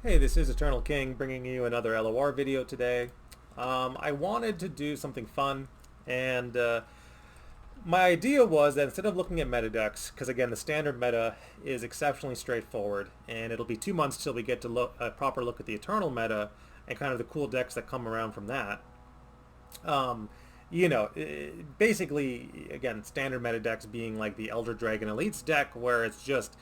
Hey, this is Eternal King bringing you another LOR video today. I wanted to do something fun, and my idea was that instead of looking at meta decks, because again the standard meta is exceptionally straightforward, and it'll be 2 months till we get to look a proper look at the Eternal meta and kind of the cool decks that come around from that. Um, Basically, again, standard meta decks being like the Elder Dragon Elites deck, where it's just,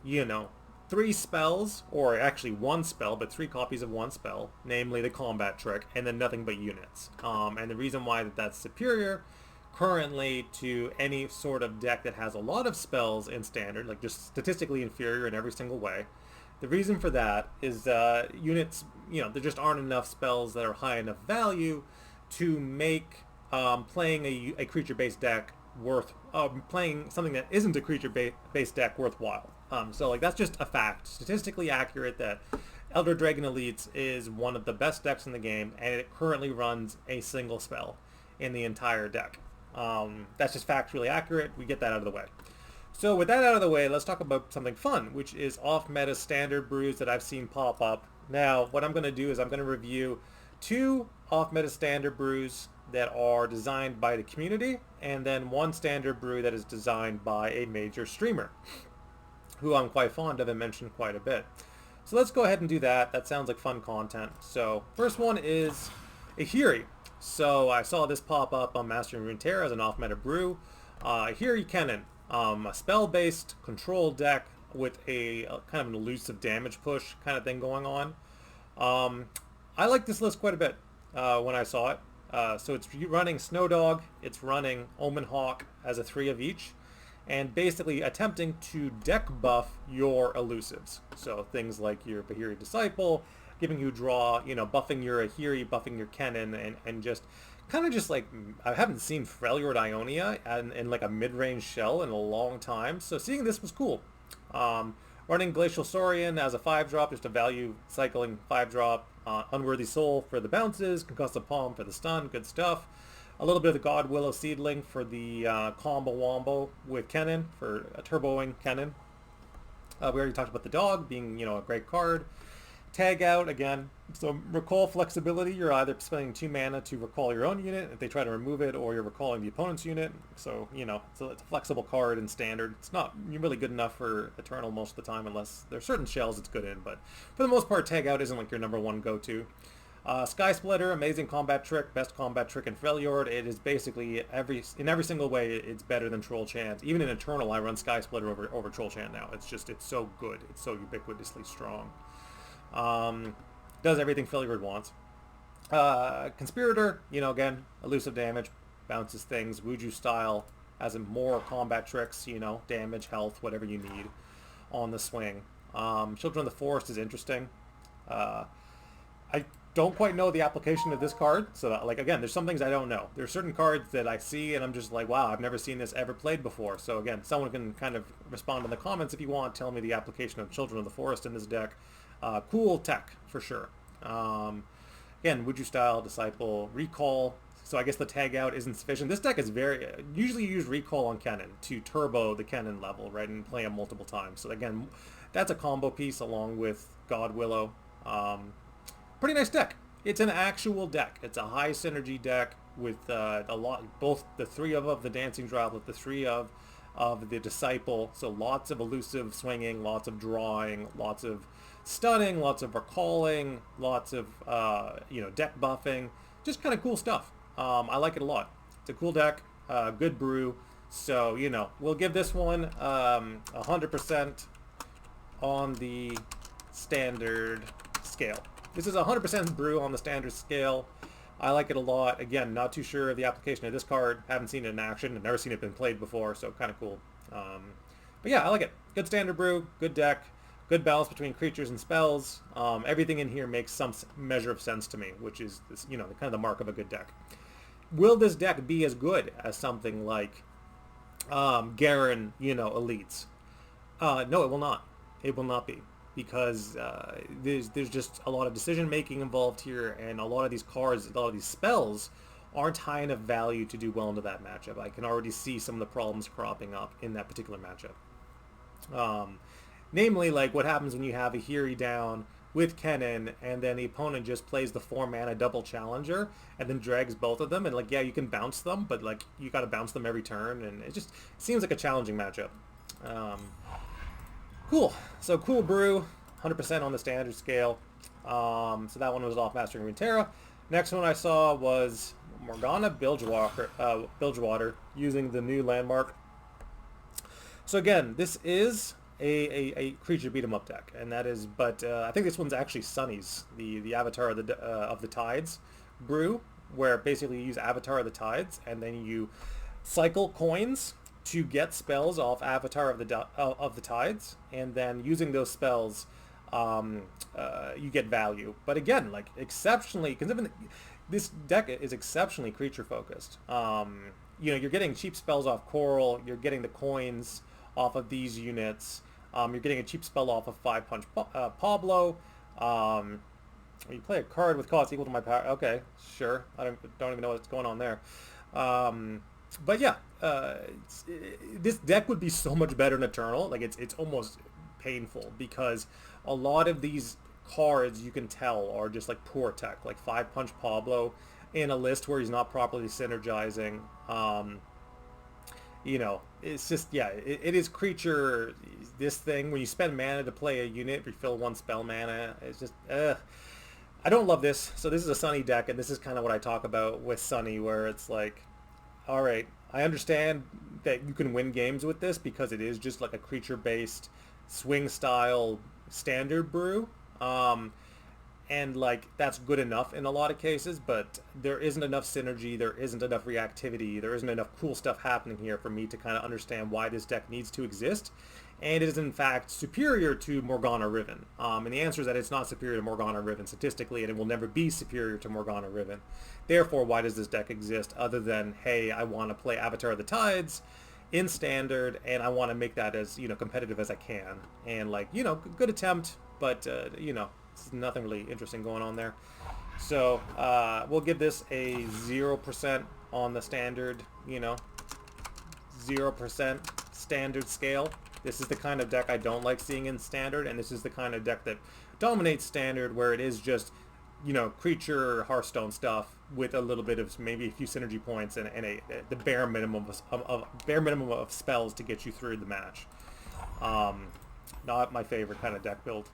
you know, three spells, or actually one spell, but three copies of one spell, namely the combat trick, and then nothing but units. And the reason why that's superior currently to any sort of deck that has a lot of spells in standard, like just statistically inferior in every single way. The reason for that is units, there just aren't enough spells that are high enough value to make playing a creature-based deck playing something that isn't a creature-based deck worthwhile. So like that's just a fact, statistically accurate, that Elder Dragon Elites is one of the best decks in the game, and it currently runs a single spell in the entire deck. That's just factually accurate. We get that out of the way. So with that out of the way, let's talk about something fun, which is off-meta standard brews that I've seen pop up. Now, what I'm going to do is I'm going to review two off-meta standard brews that are designed by the community, and then one standard brew that is designed by a major streamer, who I'm quite fond of and mentioned quite a bit. So let's go ahead and do that. That sounds like fun content. So first one is Ahiri. So I saw this pop up on Mastering Runeterra as an off-meta brew. Ahiri Kennen, a spell-based control deck with a kind of an elusive damage push kind of thing going on. I like this list quite a bit when I saw it. So it's running Snowdog, it's running Omen Hawk as a 3 of each, and basically attempting to deck buff your elusives. So things like your Bahiri Disciple, giving you draw, buffing your Ahiri, buffing your Kennen, and just kind of just like, I haven't seen Freljord Ionia in like a mid-range shell in a long time, so seeing this was cool. Running Glacial Saurian as a 5-drop, just a value cycling 5-drop. Unworthy Soul for the bounces, Concussive Palm for the stun, good stuff. A little bit of the God Willow Seedling for the combo wombo with Kennen, for turboing Kennen. We already talked about the dog being, a great card. Tag out, again, so recall flexibility. You're either spending 2 mana to recall your own unit if they try to remove it, or you're recalling the opponent's unit. So, so it's a flexible card in standard. It's not really good enough for Eternal most of the time, unless there's certain shells it's good in. But for the most part, tag out isn't like your number one go-to. Sky Splitter, amazing combat trick, best combat trick in Freljord. It is basically in every single way, it's better than Troll Chant. Even in Eternal, I run Sky Splitter over Troll Chant now. It's so good. It's so ubiquitously strong. Does everything Freljord wants. Conspirator, again, elusive damage, bounces things. Wuju style, has more combat tricks, damage, health, whatever you need on the swing. Children of the Forest is interesting. I don't quite know the application of this card, so like again, there's some things I don't know. There's certain cards that I see and I'm just like, wow, I've never seen this ever played before. So again, someone can kind of respond in the comments if you want, tell me the application of Children of the Forest in this deck. Cool tech for sure. Again, Wuju style, Disciple, Recall. So I guess the tag out isn't sufficient. This deck is usually you use Recall on Kennen to turbo the Kennen level, right, and play him multiple times. So again, that's a combo piece along with God Willow. Pretty nice deck. It's an actual deck. It's a high synergy deck with both the 3 of the Dancing Droplet, the 3 of the Disciple. So lots of elusive swinging, lots of drawing, lots of stunning, lots of recalling, lots of deck buffing, just kind of cool stuff. I like it a lot. It's a cool deck, good brew. So we'll give this one 100% on the standard scale. This is 100% brew on the standard scale. I like it a lot. Again, not too sure of the application of this card. Haven't seen it in action. I've never seen it been played before, so kind of cool. But yeah, I like it. Good standard brew, good deck, good balance between creatures and spells. Everything in here makes some measure of sense to me, which is this, kind of the mark of a good deck. Will this deck be as good as something like Garen, Elites? No, it will not. It will not be. Because there's just a lot of decision making involved here, and a lot of these cards, a lot of these spells aren't high enough value to do well into that matchup. I can already see some of the problems cropping up in that particular matchup. Namely, like what happens when you have a Ahiri down with Kennen, and then the opponent just plays the 4-mana double challenger and then drags both of them, and like, yeah, you can bounce them, but like you got to bounce them every turn, and it just seems like a challenging matchup. Cool. So cool brew, 100% on the standard scale. So that one was off Mastering Runeterra. Next one I saw was Morgana Bilgewater using the new landmark. So again, this is a creature beat 'em up deck, and that is, but I think this one's actually Sunny's, the Avatar of the Tides brew, where basically you use Avatar of the Tides, and then you cycle coins to get spells off Avatar of the Tides, and then using those spells, you get value. But again, like exceptionally, considering this deck is exceptionally creature focused. You know, you're getting cheap spells off Coral, you're getting the coins off of these units, you're getting a cheap spell off of 5-punch Pablo. You play a card with cost equal to my power. Okay, sure. I don't even know what's going on there. But yeah, this deck would be so much better in Eternal. Like it's almost painful because a lot of these cards you can tell are just like poor tech, like 5-punch Pablo in a list where he's not properly synergizing. You know, it's just, yeah, it is creature, this thing, when you spend mana to play a unit, refill 1 spell mana, it's just, I don't love this. So this is a Sunny deck, and this is kind of what I talk about with Sunny, where it's like, all right, I understand that you can win games with this because it is just like a creature-based swing style standard brew. And like that's good enough in a lot of cases, but there isn't enough synergy, there isn't enough reactivity, there isn't enough cool stuff happening here for me to kind of understand why this deck needs to exist. And it is in fact superior to Morgana Riven. And the answer is that it's not superior to Morgana Riven statistically, and it will never be superior to Morgana Riven. Therefore, why does this deck exist other than, hey, I want to play Avatar of the Tides in standard, and I want to make that as, you know, competitive as I can. And like, you know, good attempt, but you know, there's nothing really interesting going on there. So we'll give this a 0% on the standard, you know, 0% standard scale. This is the kind of deck I don't like seeing in standard, and this is the kind of deck that dominates standard, where it is just, you know, creature Hearthstone stuff with a little bit of maybe a few synergy points and the bare minimum of spells to get you through the match. Not my favorite kind of deck build.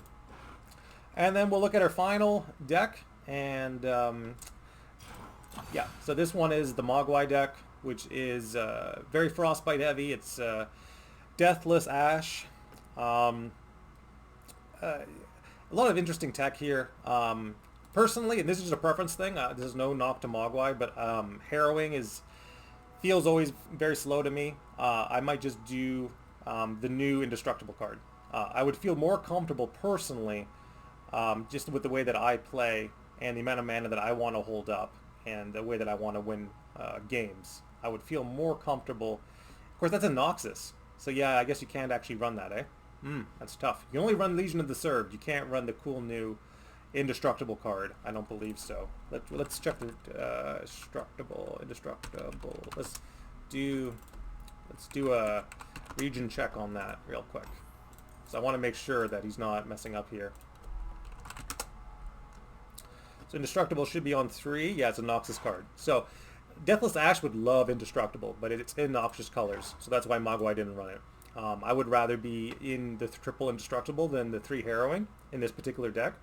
And then we'll look at our final deck, and yeah, so this one is the Mogwai deck, which is very Frostbite heavy. It's Deathless Ash. A lot of interesting tech here. Personally, and this is just a preference thing, this is no knock to Mogwai, but Harrowing feels always very slow to me. I might just do the new Indestructible card. I would feel more comfortable personally, just with the way that I play and the amount of mana that I want to hold up and the way that I want to win games. I would feel more comfortable. Of course, that's a Noxus. So yeah, I guess you can't actually run that, eh? That's tough. You only run Legion of the Served. You can't run the cool new Indestructible card. I don't believe so. Let's check the Indestructible. Let's do a region check on that real quick. So I want to make sure that he's not messing up here. So Indestructible should be on 3. Yeah, it's a Noxus card. So Deathless Ash would love Indestructible, but it's in Noxus colors, so that's why Mogwai didn't run it. I would rather be in the triple Indestructible than the 3 Harrowing in this particular deck,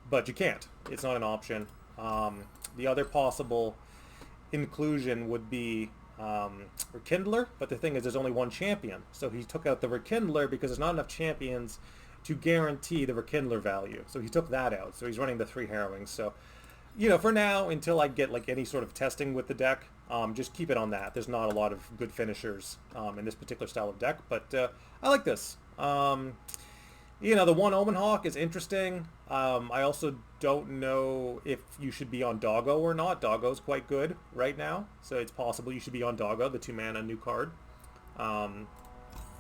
but you can't. It's not an option. The other possible inclusion would be Rekindler, but the thing is there's only one champion, so he took out the Rekindler because there's not enough champions to guarantee the Rekindler value. So he took that out. So he's running the 3 Harrowings. So, you know, for now, until I get like any sort of testing with the deck, just keep it on that. There's not a lot of good finishers in this particular style of deck, but I like this. You know, the 1 Omen Hawk is interesting. I also don't know if you should be on Doggo or not. Doggo's quite good right now, so it's possible you should be on Doggo, the 2-mana new card. Yeah,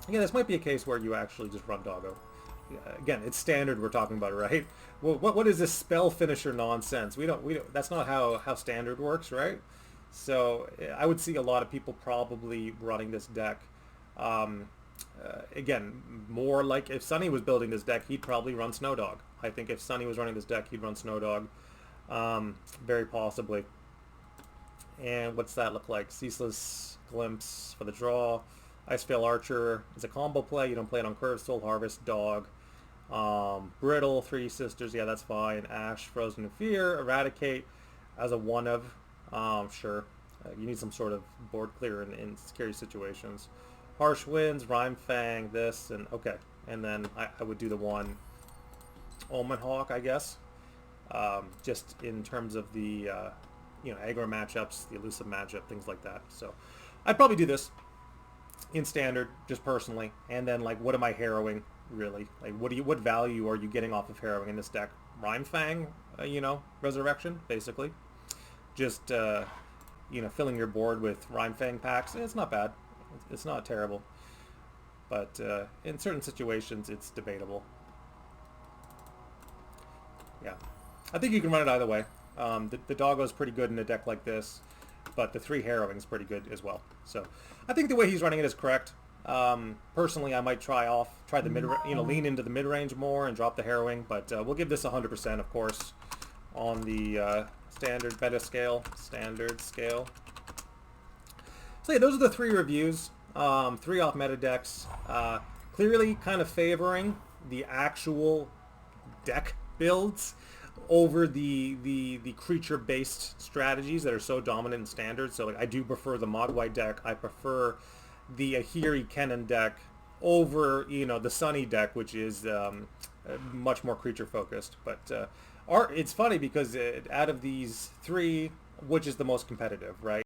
this might be a case where you actually just run Doggo. Again, it's standard we're talking about, right? Well, what is this spell finisher nonsense? We don't. That's not how standard works, right? So I would see a lot of people probably running this deck. Again, more like if Sunny was building this deck, he'd probably run Snowdog, I think if Sunny was running this deck, he'd run Snow Dog. Very possibly. And what's that look like? Ceaseless Glimpse for the draw. Iceveil Archer is a combo play. You don't play it on curve. Soul Harvest, Dog. Brittle, Three Sisters. Yeah, that's fine. Ash, Frozen in Fear. Eradicate as a one of. Sure. You need some sort of board clear in scary situations. Harsh Winds, Rhyme Fang, this, and okay. And then I would do the one Omen Hawk, I guess. Just in terms of the aggro matchups, the elusive matchup, things like that. So I'd probably do this in standard, just personally. And then like, what am I harrowing really? Like, what value are you getting off of harrowing in this deck? Rhyme Fang, Resurrection, basically. Just filling your board with Rhyme Fang packs. It's not bad. It's not terrible. But in certain situations, it's debatable. Yeah. I think you can run it either way. The Doggo's pretty good in a deck like this, but the 3 Harrowing's pretty good as well. So I think the way he's running it is correct. Personally, I might try the mid, lean into the mid-range more and drop the Harrowing, but we'll give this 100%, of course, on the standard beta scale, standard scale. So yeah, those are the 3 reviews. 3 off meta decks. Clearly kind of favoring the actual deck builds over the creature-based strategies that are so dominant in standard. So like, I do prefer the Mogwai deck. I prefer the Ahiri Kennen deck over the Sunny deck, which is much more creature-focused. But it's funny because out of these 3, which is the most competitive, right?